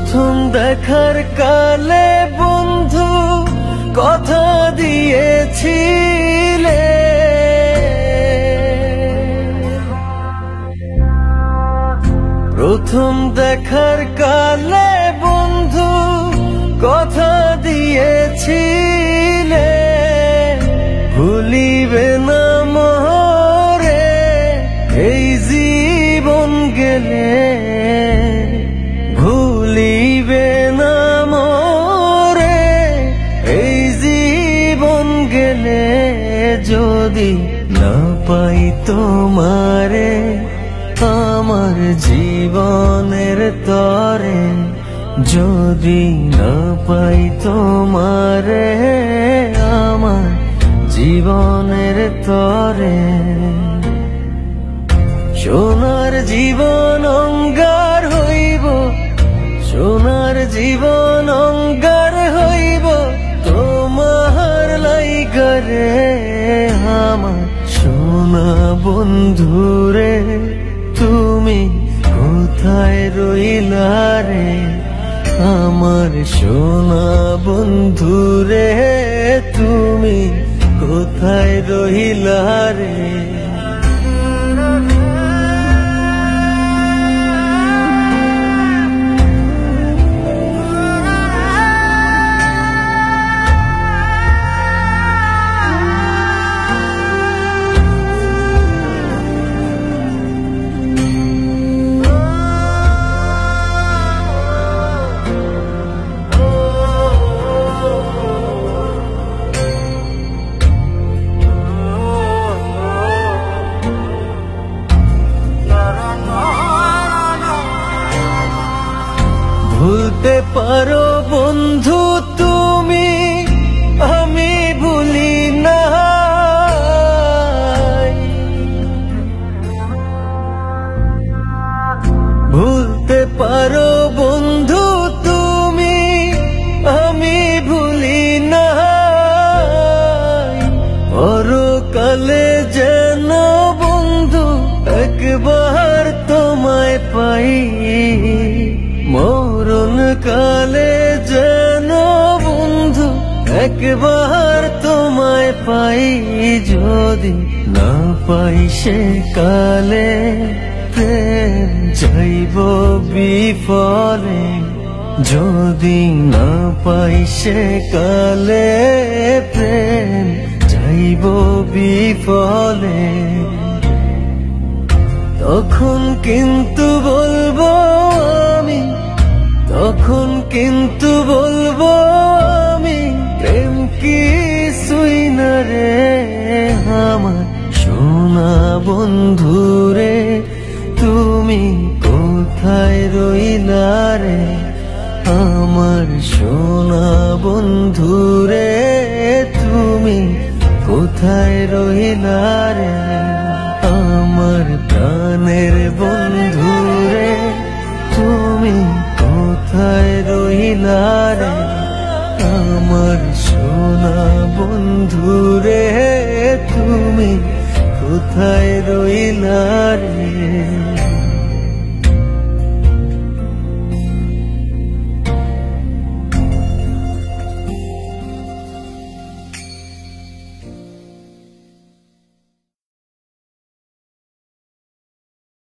প্রথম দেখার কালে বন্ধু কথা দিয়েছিলে, প্রথম দেখার কালে বন্ধু কথা দিয়েছিলে, ভুলিবে না মোরে এই জীবন গেলে, ভুলিবে না মোরে এই জীবন গেলে, যদি না পাই তোমারে আমার জীবনের তরে, যদি না পাই তোমারে আমার জীবনের তরে। সোনার জীবন অঙ্গার হইব, সোনার জীবন অঙ্গার হইব তোমার লাইগারে, আমার সোনা বন্ধুরে তুমি কোথায় রইলা রে, আমার সোনা বন্ধুরে তুমি কোথায় রইলা রে। ভুলতে পারো বন্ধু তুমি, আমি ভুলি না, ভুলতে পারো বন্ধু তুমি, আমি ভুলি না, পরকালে যেন বন্ধু একবার তোমায় পাই, মরণ কালে যেন বন্ধু একবার তোমায় পাই, যদি না পাই সে কালে প্রেম যাইব বিফলে, যদি না পাই সে কালে প্রেম যাইব বিফলে, তখন কিন্তু বলবো আমি, তখন কিন্তু বলবো আমি প্রেম কিছুই না রে, আমার সোনা বন্ধুরে তুমি কোথায় রইলা রে, আমার সোনা বন্ধুরে তুমি কোথায় রইলা রে, আমার প্রাণের বন্ধুরে তুমি কোথায় রইলা রে, আমার সোনা বন্ধুরে তুমি কোথায় রইলা রে।